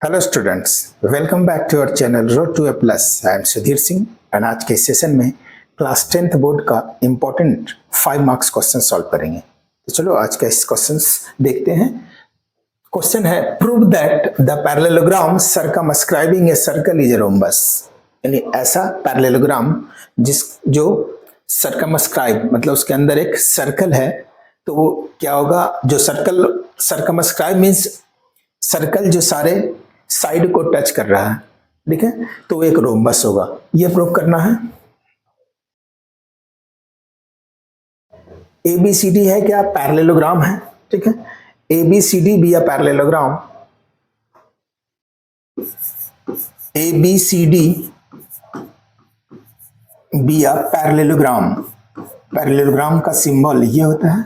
Hello students, welcome back to our channel road to A plus. I am Sudhir Singh and आज के session में class 10th board का important 5 marks question solve करेंगे। तो चलो आज का इस क्वेश्चंस देखते हैं। क्वेश्चन है prove that the parallelogram circumscribing a circle is a rhombus. यानी ऐसा पैरेललोग्राम जो सर्कमस्क्राइब मतलब उसके अंदर एक सर्कल है, तो वो क्या होगा? जो सर्कल सर्कमस्क्राइब मीन्स सर्कल जो सारे साइड को टच कर रहा है, ठीक है, तो वो एक रोम्बस होगा। ये प्रूव करना है। एबीसीडी है क्या? पैरेललोग्राम है, ठीक है। ABCD be a parallelogram, ABCD be a parallelogram. Parallelogram का सिंबल ये होता है।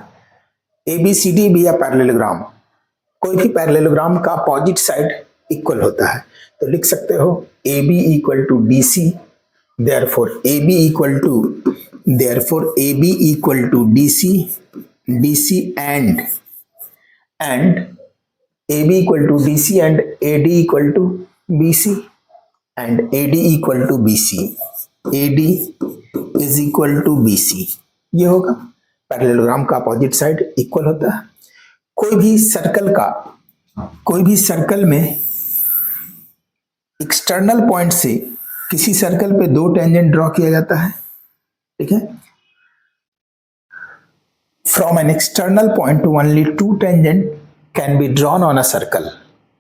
एबीसीडी बी अ पैरेललोग्राम, कोई भी पैरेललोग्राम का अपोजिट साइड इक्वल होता है, तो लिख सकते हो AB equal to DC, therefore AB equal to DC, DC and AB equal to DC and AD equal to BC and AD equal to BC, AD is equal to BC। ये होगा parallelogram का opposite side equal होता है। कोई भी circle में external point से किसी सर्कल पे दो टेंजेंट ड्रॉ किया जाता है, ठीक है। From an external point only two tangent can be drawn on a circle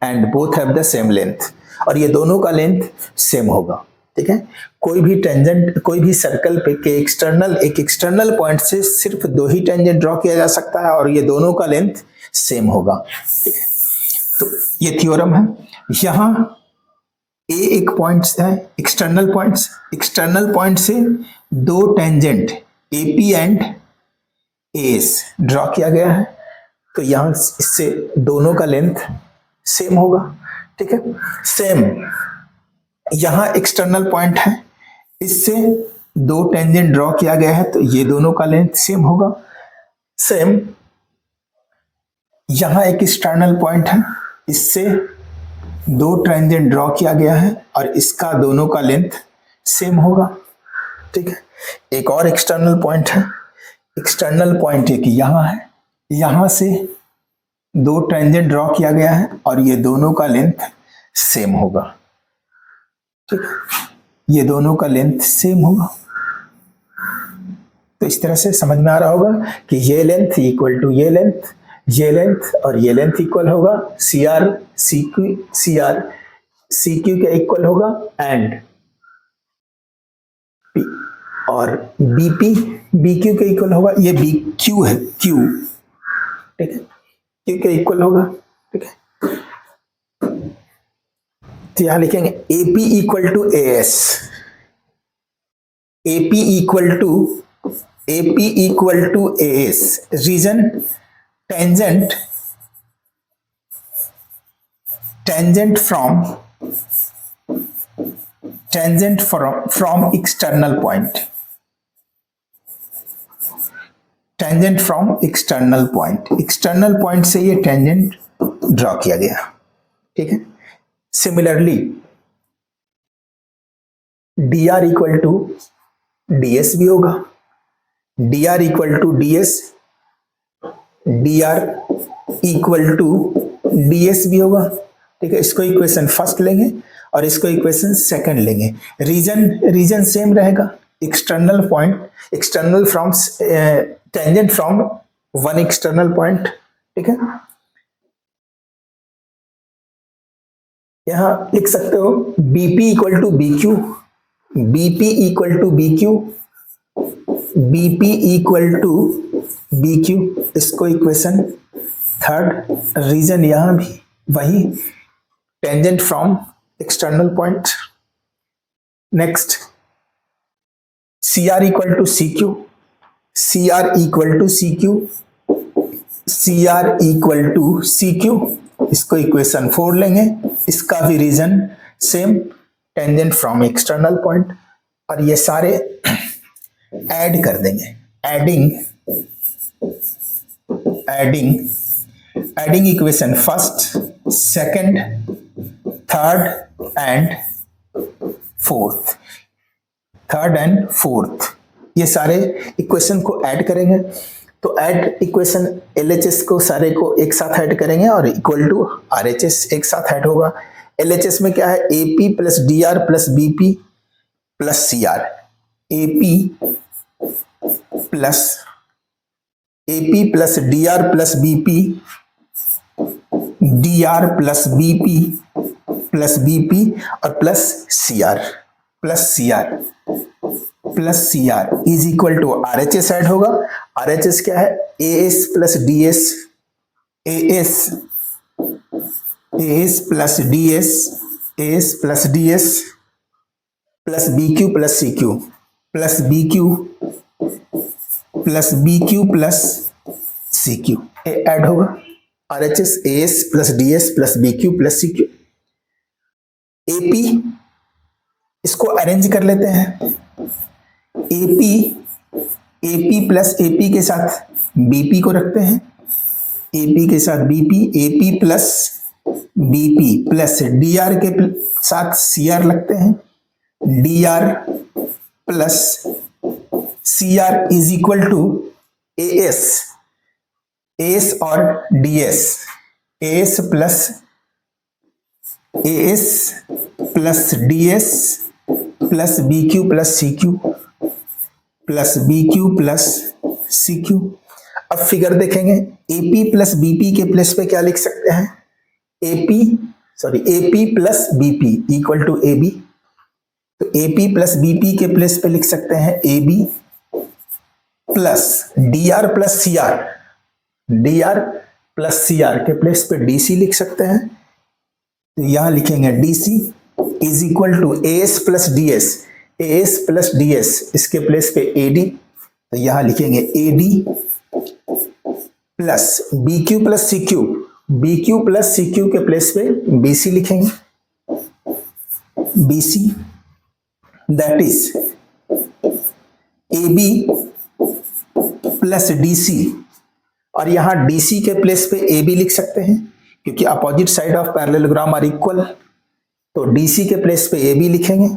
and both have the same length, और ये दोनों का लेंथ सेम होगा, ठीक है। कोई भी सर्कल पे के एक्सटर्नल पॉइंट से सिर्फ दो ही टेंजेंट ड्रॉ किया जा सकता है और ये दोनों का लेंथ सेम होगा, ठीक है। तो ये थ्योरम है। यहां ए एक पॉइंट है, एक्सटर्नल पॉइंट से दो tangent AP and AS draw किया गया है, तो यहां इससे दोनों का लेंथ सेम होगा, ठीक है। सेम यहां एक्सटर्नल पॉइंट है, इससे दो टेंजेंट ड्रॉ किया गया है, तो ये दोनों का लेंथ सेम होगा। सेम यहां एक एक्सटर्नल पॉइंट है, इससे दो टेंजेंट ड्रॉ किया गया है और इसका दोनों का लेंथ सेम होगा, ठीक है। एक और एक्सटर्नल पॉइंट है, एक्सटर्नल पॉइंट एक यहां है, यहां से दो टेंजेंट ड्रॉ किया गया है और ये दोनों का लेंथ सेम होगा, ठीक है। ये दोनों का लेंथ सेम होगा। तो इस तरह से समझ में आ रहा होगा कि ये लेंथ इक्वल टू ये लेंथ और ये लेंथ इक्वल होगा CR CQ के इक्वल होगा एंड P, और BP BQ के इक्वल होगा। ये BQ है, Q, ठीक है, Q के इक्वल होगा, ठीक है। तो यहां लिखेंगे AP equal to AS, AP equal to AS। Reason tangent from external point, external point से ये टेंजेंट ड्रॉ किया गया, ठीक है। Similarly DR equal to DS भी होगा, DR equal to DS, DR equal to DS भी होगा, ठीक है। इसको इक्वेशन फर्स्ट लेंगे और इसको इक्वेशन सेकंड लेंगे। रीजन सेम रहेगा। External from tangent from one external point, ठीक है। यहां लिख सकते हो BP equal to BQ, BP equal to BQ, BP equal to BQ, इसको इक्वेशन थर्ड। रीजन यहां भी वही, tangent from external point. Next CR equal to CQ, CR equal to CQ, इसको इक्वेशन 4 लेंगे। इसका भी reason same, tangent from external point, और ये सारे ऐड कर देंगे। Adding equation first, second third and fourth, third and fourth, ये सारे इक्वेशन को ऐड करेंगे। तो ऐड इक्वेशन LHS को सारे को एक साथ ऐड करेंगे और इक्वल टू RHS एक साथ ऐड होगा। LHS में क्या है, AP plus DR plus BP plus CR, AP plus DR plus BP, DR plus BP plus BP और plus CR is equal to RHS add होगा। RHS क्या है, AS plus DS, AS plus DS plus BQ plus CQ plus BQ plus CQ add होगा। RHS AS plus DS plus BQ plus CQ। AP इसको arrange कर लेते हैं। AP plus AP के साथ BP को रखते हैं, AP के साथ AP plus BP plus DR के साथ CR लगते हैं, DR plus CR is equal to AS और DS, AS plus DS plus BQ plus CQ। अब फिगर देखेंगे, AP प्लस BP के प्लेस पे क्या लिख सकते हैं, AP plus BP equal to AB। तो AP प्लस BP के प्लेस पे लिख सकते हैं AB plus DR plus CR के प्लेस पे DC लिख सकते हैं। तो यहां लिखेंगे DC is equal to AS plus DS, इसके प्लेस पे AD, तो यहां लिखेंगे AD plus BQ plus CQ के प्लेस पे BC लिखेंगे, BC that is AB plus DC, और यहां DC के प्लेस पे AB लिख सकते हैं क्योंकि opposite side of parallelogram are equal. तो DC के प्लेस पे AB लिखेंगे,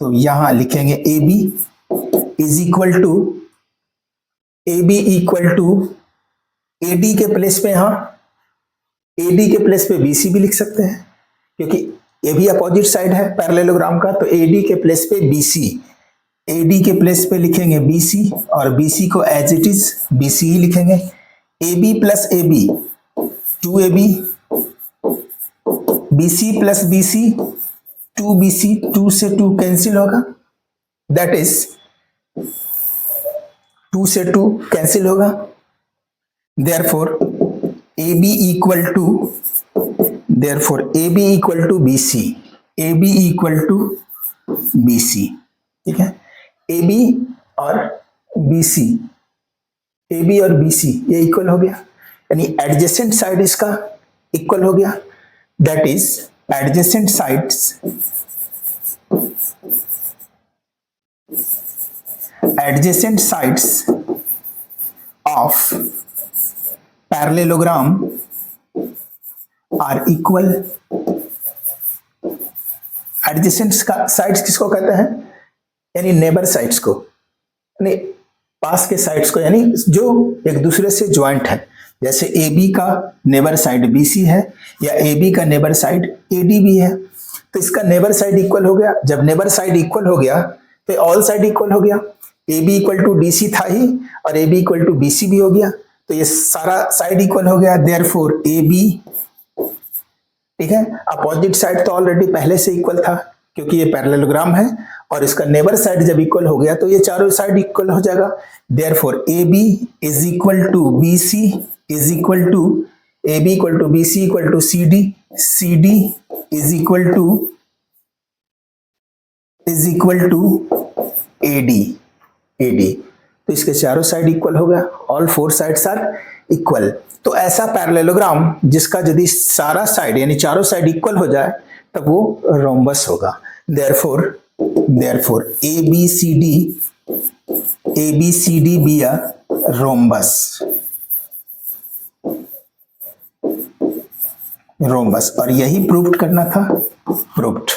तो यहां लिखेंगे AB is equal to AD के प्लेस पे, यहां AD के प्लेस पे BC भी लिख सकते हैं क्योंकि ये भी अपोजिट साइड है पैरेललोग्राम का। तो AD के प्लेस पे BC, AD के प्लेस पे लिखेंगे BC और BC को एज इट इज BC ही लिखेंगे। AB plus AB 2AB, BC plus BC 2BC, 2 से 2 कैंसिल होगा, दैट इज 2 से 2 कैंसिल होगा। Therefore AB equal to BC, ठीक है। AB और BC ये इक्वल हो गया, यानी एडजेसेंट साइड इसका इक्वल हो गया, that is adjacent sides of parallelogram are equal. Adjacent sides किसको कहते हैं, यानी नेबर साइड्स को, यानी पास के साइड्स को, यानी जो एक दूसरे से ज्वाइंट है। जैसे AB का नेबर साइड BC है या AB का नेबर साइड AD भी है, तो इसका नेबर साइड इक्वल हो गया। जब नेबर साइड इक्वल हो गया तो ऑल साइड इक्वल हो गया। AB इक्वल टू DC था ही और AB इक्वल टू BC भी हो गया, तो ये सारा साइड इक्वल हो गया। देयरफॉर AB, ठीक है, अपोजिट साइड तो ऑलरेडी पहले से इक्वल था क्योंकि ये पैरेललोग्राम है, और इसका नेबर साइड जब इक्वल हो गया तो ये चारों साइड इक्वल हो जाएगा। Therefore AB is equal to BC is equal to AB equal to BC equal to CD is equal to AD। तो इसके चारों साइड इक्वल हो गया, ऑल 4 साइड्स आर इक्वल। तो ऐसा पैरेललोग्राम जिसका यदि सारा साइड यानी चारों साइड इक्वल हो जाए तब वो रोम्बस होगा। Therefore ABCD be a rhombus। Rhombus, और यही प्रूव करना था, प्रूव्ड।